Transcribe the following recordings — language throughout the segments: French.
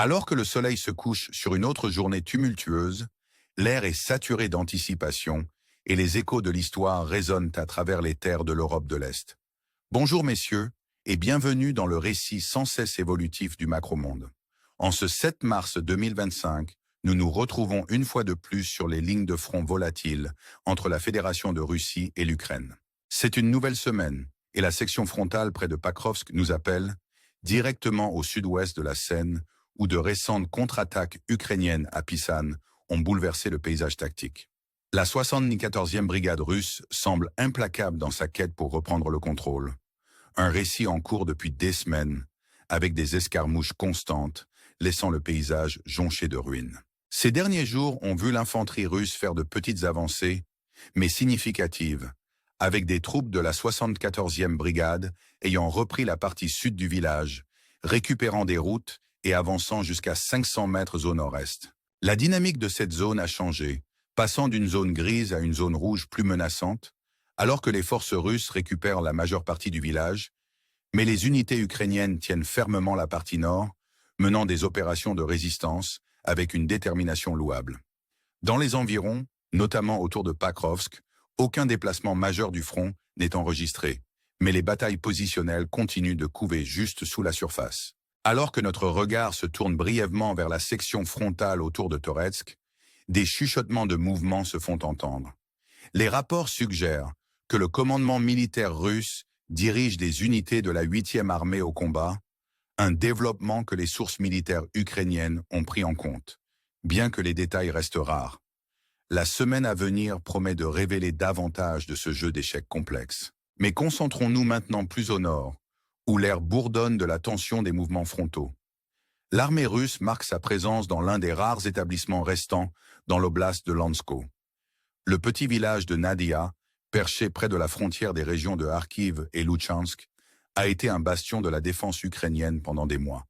Alors que le soleil se couche sur une autre journée tumultueuse, l'air est saturé d'anticipation et les échos de l'histoire résonnent à travers les terres de l'Europe de l'Est. Bonjour messieurs, et bienvenue dans le récit sans cesse évolutif du macromonde. En ce 7 mars 2025, nous nous retrouvons une fois de plus sur les lignes de front volatiles entre la Fédération de Russie et l'Ukraine. C'est une nouvelle semaine, et la section frontale près de Pakrovsk nous appelle, directement au sud-ouest de la Seine, où de récentes contre-attaques ukrainiennes à Pisane ont bouleversé le paysage tactique. La 74e brigade russe semble implacable dans sa quête pour reprendre le contrôle. Un récit en cours depuis des semaines, avec des escarmouches constantes, laissant le paysage jonché de ruines. Ces derniers jours ont vu l'infanterie russe faire de petites avancées, mais significatives, avec des troupes de la 74e brigade ayant repris la partie sud du village, récupérant des routes et avançant jusqu'à 500 mètres au nord-est. La dynamique de cette zone a changé, passant d'une zone grise à une zone rouge plus menaçante, alors que les forces russes récupèrent la majeure partie du village, mais les unités ukrainiennes tiennent fermement la partie nord, menant des opérations de résistance avec une détermination louable. Dans les environs, notamment autour de Pakrovsk, aucun déplacement majeur du front n'est enregistré, mais les batailles positionnelles continuent de couver juste sous la surface. Alors que notre regard se tourne brièvement vers la section frontale autour de Toretsk, des chuchotements de mouvements se font entendre. Les rapports suggèrent que le commandement militaire russe dirige des unités de la 8e armée au combat, un développement que les sources militaires ukrainiennes ont pris en compte, bien que les détails restent rares. La semaine à venir promet de révéler davantage de ce jeu d'échecs complexe. Mais concentrons-nous maintenant plus au nord, où l'air bourdonne de la tension des mouvements frontaux. L'armée russe marque sa présence dans l'un des rares établissements restants dans l'oblast de Lansko. Le petit village de Nadia, perché près de la frontière des régions de Kharkiv et Loutchansk, a été un bastion de la défense ukrainienne pendant des mois,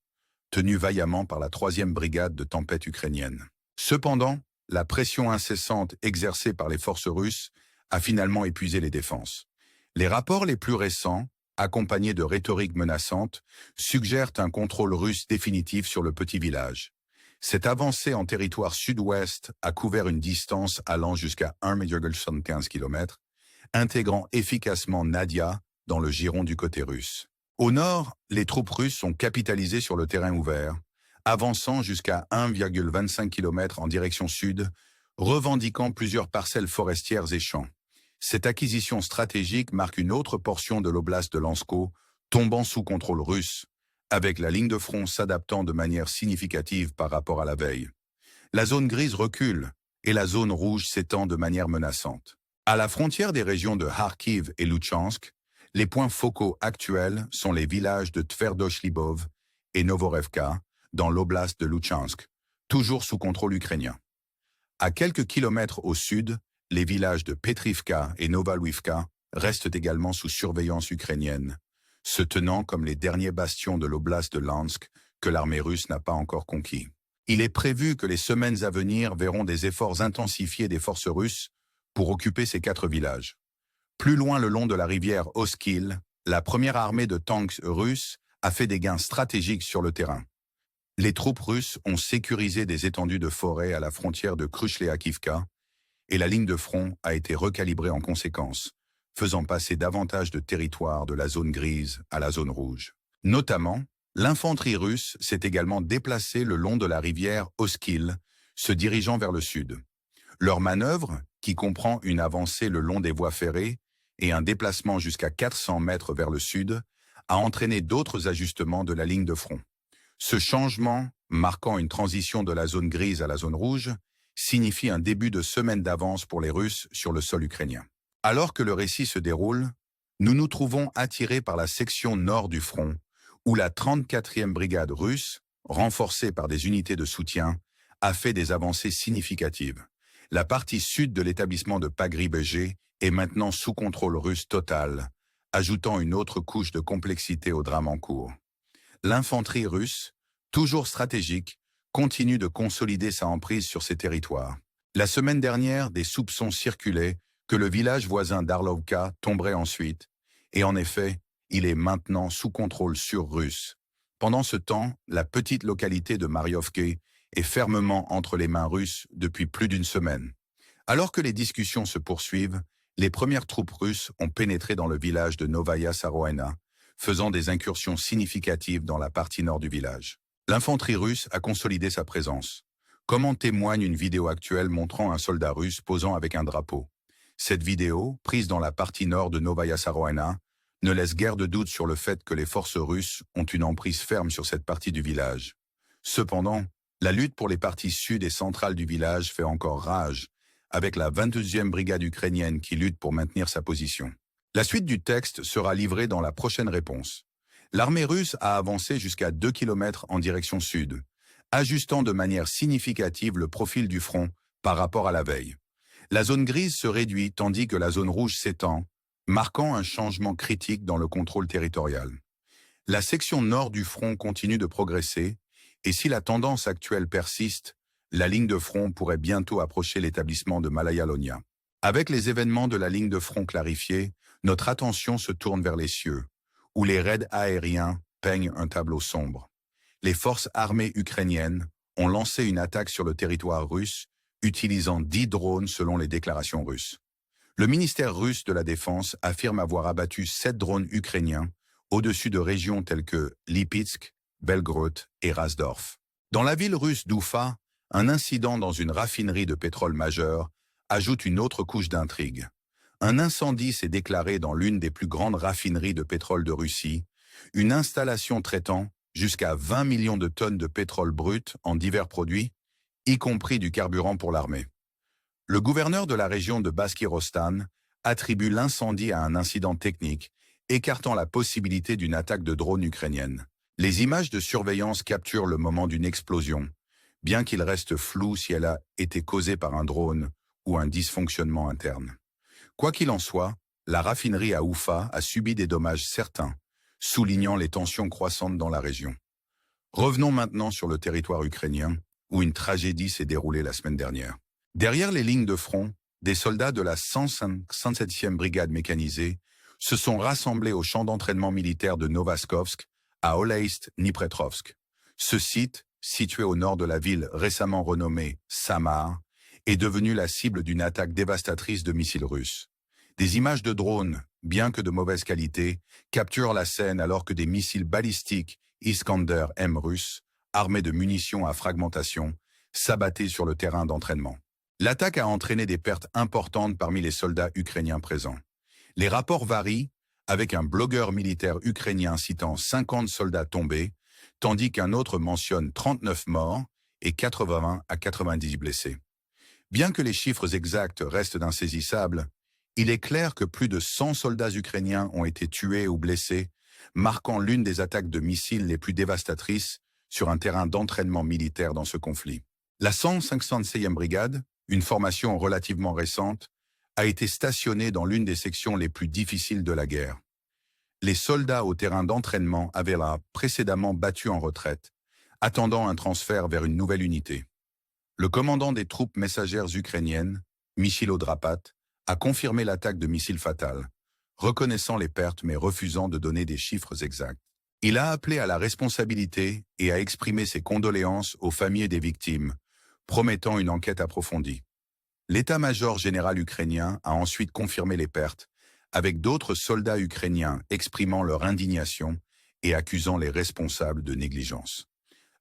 tenu vaillamment par la 3e brigade de tempête ukrainienne. Cependant, la pression incessante exercée par les forces russes a finalement épuisé les défenses. Les rapports les plus récents, accompagnés de rhétorique menaçante, suggèrent un contrôle russe définitif sur le petit village. Cette avancée en territoire sud-ouest a couvert une distance allant jusqu'à 1,75 km, intégrant efficacement Nadia dans le giron du côté russe. Au nord, les troupes russes ont capitalisé sur le terrain ouvert, avançant jusqu'à 1,25 km en direction sud, revendiquant plusieurs parcelles forestières et champs. Cette acquisition stratégique marque une autre portion de l'oblast de Lansko, tombant sous contrôle russe, avec la ligne de front s'adaptant de manière significative par rapport à la veille. La zone grise recule et la zone rouge s'étend de manière menaçante. À la frontière des régions de Kharkiv et Loutchansk, les points focaux actuels sont les villages de Tverdosh-Libov et Novorevka, dans l'oblast de Loutchansk, toujours sous contrôle ukrainien. À quelques kilomètres au sud, les villages de Petrivka et Novaluivka restent également sous surveillance ukrainienne, se tenant comme les derniers bastions de l'oblast de Lansk que l'armée russe n'a pas encore conquis. Il est prévu que les semaines à venir verront des efforts intensifiés des forces russes pour occuper ces 4 villages. Plus loin le long de la rivière Oskil, la première armée de tanks russes a fait des gains stratégiques sur le terrain. Les troupes russes ont sécurisé des étendues de forêt à la frontière de Krychleakivka, et la ligne de front a été recalibrée en conséquence, faisant passer davantage de territoire de la zone grise à la zone rouge. Notamment, l'infanterie russe s'est également déplacée le long de la rivière Oskil, se dirigeant vers le sud. Leur manœuvre, qui comprend une avancée le long des voies ferrées et un déplacement jusqu'à 400 mètres vers le sud, a entraîné d'autres ajustements de la ligne de front. Ce changement, marquant une transition de la zone grise à la zone rouge, signifie un début de semaine d'avance pour les Russes sur le sol ukrainien. Alors que le récit se déroule, nous nous trouvons attirés par la section nord du front, où la 34e brigade russe, renforcée par des unités de soutien, a fait des avancées significatives. La partie sud de l'établissement de Pagry-Bégé est maintenant sous contrôle russe total, ajoutant une autre couche de complexité au drame en cours. L'infanterie russe, toujours stratégique, continue de consolider sa emprise sur ces territoires. La semaine dernière, des soupçons circulaient que le village voisin d'Arlovka tomberait ensuite, et en effet, il est maintenant sous contrôle sur russe, Pendant ce temps, la petite localité de Mariovke est fermement entre les mains russes depuis plus d'une semaine. Alors que les discussions se poursuivent, les premières troupes russes ont pénétré dans le village de Novaya Saroïna, faisant des incursions significatives dans la partie nord du village. L'infanterie russe a consolidé sa présence, comme en témoigne une vidéo actuelle montrant un soldat russe posant avec un drapeau. Cette vidéo, prise dans la partie nord de Novaya Saroïna, ne laisse guère de doute sur le fait que les forces russes ont une emprise ferme sur cette partie du village. Cependant, la lutte pour les parties sud et centrales du village fait encore rage, avec la 22e brigade ukrainienne qui lutte pour maintenir sa position. La suite du texte sera livrée dans la prochaine réponse. L'armée russe a avancé jusqu'à 2 km en direction sud, ajustant de manière significative le profil du front par rapport à la veille. La zone grise se réduit tandis que la zone rouge s'étend, marquant un changement critique dans le contrôle territorial. La section nord du front continue de progresser, et si la tendance actuelle persiste, la ligne de front pourrait bientôt approcher l'établissement de Malaya-Lonia. Avec les événements de la ligne de front clarifiés, notre attention se tourne vers les cieux, où les raids aériens peignent un tableau sombre. Les forces armées ukrainiennes ont lancé une attaque sur le territoire russe, utilisant 10 drones selon les déclarations russes. Le ministère russe de la Défense affirme avoir abattu 7 drones ukrainiens au-dessus de régions telles que Lipetsk, Belgorod et Razdorf. Dans la ville russe d'Oufa, un incident dans une raffinerie de pétrole majeure ajoute une autre couche d'intrigue. Un incendie s'est déclaré dans l'une des plus grandes raffineries de pétrole de Russie, une installation traitant jusqu'à 20 millions de tonnes de pétrole brut en divers produits, y compris du carburant pour l'armée. Le gouverneur de la région de Baskirostan attribue l'incendie à un incident technique, écartant la possibilité d'une attaque de drone ukrainienne. Les images de surveillance capturent le moment d'une explosion, bien qu'il reste flou si elle a été causée par un drone ou un dysfonctionnement interne. Quoi qu'il en soit, la raffinerie à Oufa a subi des dommages certains, soulignant les tensions croissantes dans la région. Revenons maintenant sur le territoire ukrainien, où une tragédie s'est déroulée la semaine dernière. Derrière les lignes de front, des soldats de la 157e brigade mécanisée se sont rassemblés au champ d'entraînement militaire de Novaskovsk, à Oleïst-Dnipretrovsk. Ce site, situé au nord de la ville récemment renommée Samar, est devenu la cible d'une attaque dévastatrice de missiles russes. Des images de drones, bien que de mauvaise qualité, capturent la scène alors que des missiles balistiques Iskander-M russes, armés de munitions à fragmentation, s'abattaient sur le terrain d'entraînement. L'attaque a entraîné des pertes importantes parmi les soldats ukrainiens présents. Les rapports varient, avec un blogueur militaire ukrainien citant 50 soldats tombés, tandis qu'un autre mentionne 39 morts et 80 à 90 blessés. Bien que les chiffres exacts restent insaisissables, il est clair que plus de 100 soldats ukrainiens ont été tués ou blessés, marquant l'une des attaques de missiles les plus dévastatrices sur un terrain d'entraînement militaire dans ce conflit. La 157e brigade, une formation relativement récente, a été stationnée dans l'une des sections les plus difficiles de la guerre. Les soldats au terrain d'entraînement avaient là précédemment battu en retraite, attendant un transfert vers une nouvelle unité. Le commandant des troupes messagères ukrainiennes, Michilo Drapat, a confirmé l'attaque de missiles fatales, reconnaissant les pertes mais refusant de donner des chiffres exacts. Il a appelé à la responsabilité et a exprimé ses condoléances aux familles des victimes, promettant une enquête approfondie. L'état-major général ukrainien a ensuite confirmé les pertes, avec d'autres soldats ukrainiens exprimant leur indignation et accusant les responsables de négligence.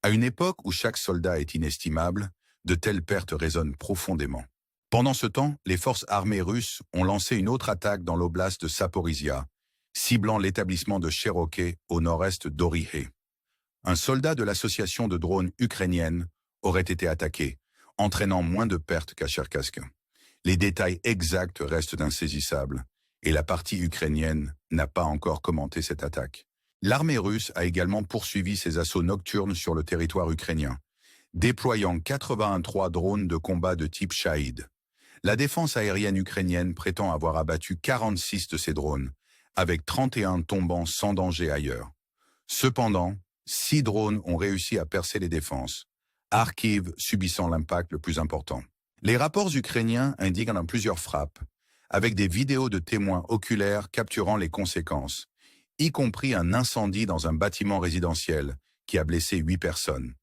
À une époque où chaque soldat est inestimable, de telles pertes résonnent profondément. Pendant ce temps, les forces armées russes ont lancé une autre attaque dans l'oblast de Zaporizhia, ciblant l'établissement de Cherokee au nord-est d'Orihé. Un soldat de l'association de drones ukrainienne aurait été attaqué, entraînant moins de pertes qu'à Cherkassk. Les détails exacts restent insaisissables, et la partie ukrainienne n'a pas encore commenté cette attaque. L'armée russe a également poursuivi ses assauts nocturnes sur le territoire ukrainien, déployant 83 drones de combat de type Shahid. La défense aérienne ukrainienne prétend avoir abattu 46 de ces drones, avec 31 tombant sans danger ailleurs. Cependant, 6 drones ont réussi à percer les défenses, Kharkiv subissant l'impact le plus important. Les rapports ukrainiens indiquent dans plusieurs frappes, avec des vidéos de témoins oculaires capturant les conséquences, y compris un incendie dans un bâtiment résidentiel qui a blessé 8 personnes.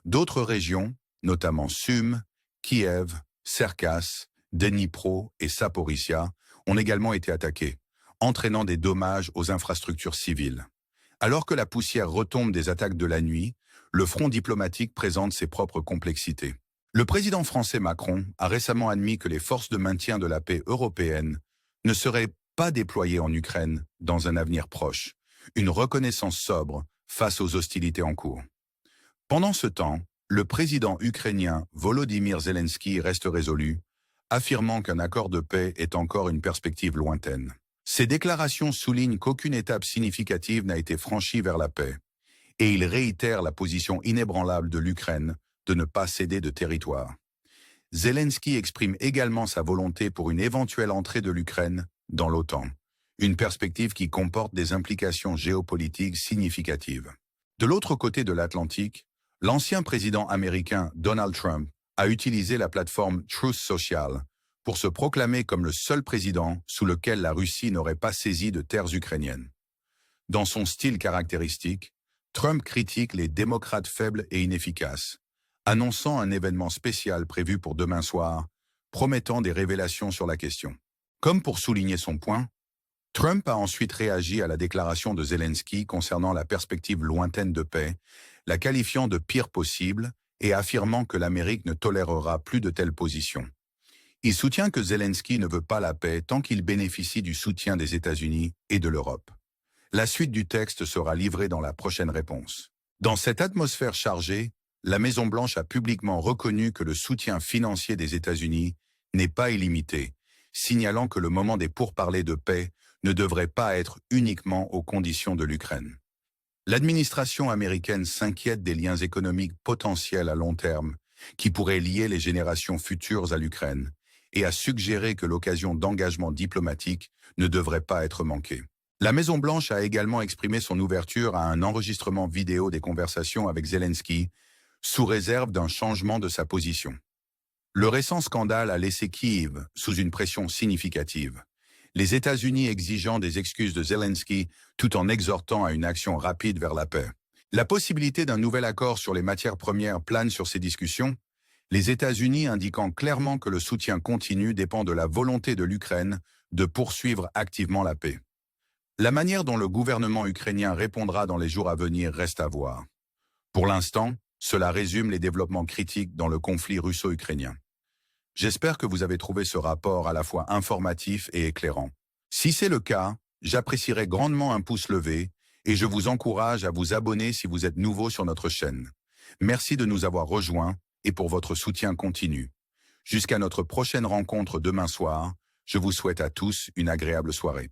D'autres régions, notamment Sum, Kiev, Cherkass, Dnipro et Zaporizhia, ont également été attaquées, entraînant des dommages aux infrastructures civiles. Alors que la poussière retombe des attaques de la nuit, le front diplomatique présente ses propres complexités. Le président français Macron a récemment admis que les forces de maintien de la paix européennes ne seraient pas déployées en Ukraine dans un avenir proche, une reconnaissance sobre face aux hostilités en cours. Pendant ce temps, le président ukrainien Volodymyr Zelensky reste résolu, affirmant qu'un accord de paix est encore une perspective lointaine. Ces déclarations soulignent qu'aucune étape significative n'a été franchie vers la paix, et il réitère la position inébranlable de l'Ukraine de ne pas céder de territoire. Zelensky exprime également sa volonté pour une éventuelle entrée de l'Ukraine dans l'OTAN, une perspective qui comporte des implications géopolitiques significatives. De l'autre côté de l'Atlantique, l'ancien président américain Donald Trump a utilisé la plateforme Truth Social pour se proclamer comme le seul président sous lequel la Russie n'aurait pas saisi de terres ukrainiennes. Dans son style caractéristique, Trump critique les démocrates faibles et inefficaces, annonçant un événement spécial prévu pour demain soir, promettant des révélations sur la question. Comme pour souligner son point, Trump a ensuite réagi à la déclaration de Zelensky concernant la perspective lointaine de paix, la qualifiant de pire possible et affirmant que l'Amérique ne tolérera plus de telles positions. Il soutient que Zelensky ne veut pas la paix tant qu'il bénéficie du soutien des États-Unis et de l'Europe. La suite du texte sera livrée dans la prochaine réponse. Dans cette atmosphère chargée, la Maison-Blanche a publiquement reconnu que le soutien financier des États-Unis n'est pas illimité, signalant que le moment des pourparlers de paix ne devrait pas être uniquement aux conditions de l'Ukraine. L'administration américaine s'inquiète des liens économiques potentiels à long terme qui pourraient lier les générations futures à l'Ukraine et a suggéré que l'occasion d'engagement diplomatique ne devrait pas être manquée. La Maison-Blanche a également exprimé son ouverture à un enregistrement vidéo des conversations avec Zelensky sous réserve d'un changement de sa position. Le récent scandale a laissé Kiev sous une pression significative, les États-Unis exigeant des excuses de Zelensky tout en exhortant à une action rapide vers la paix. La possibilité d'un nouvel accord sur les matières premières plane sur ces discussions, les États-Unis indiquant clairement que le soutien continu dépend de la volonté de l'Ukraine de poursuivre activement la paix. La manière dont le gouvernement ukrainien répondra dans les jours à venir reste à voir. Pour l'instant, cela résume les développements critiques dans le conflit russo-ukrainien. J'espère que vous avez trouvé ce rapport à la fois informatif et éclairant. Si c'est le cas, j'apprécierais grandement un pouce levé et je vous encourage à vous abonner si vous êtes nouveau sur notre chaîne. Merci de nous avoir rejoints et pour votre soutien continu. Jusqu'à notre prochaine rencontre demain soir, je vous souhaite à tous une agréable soirée.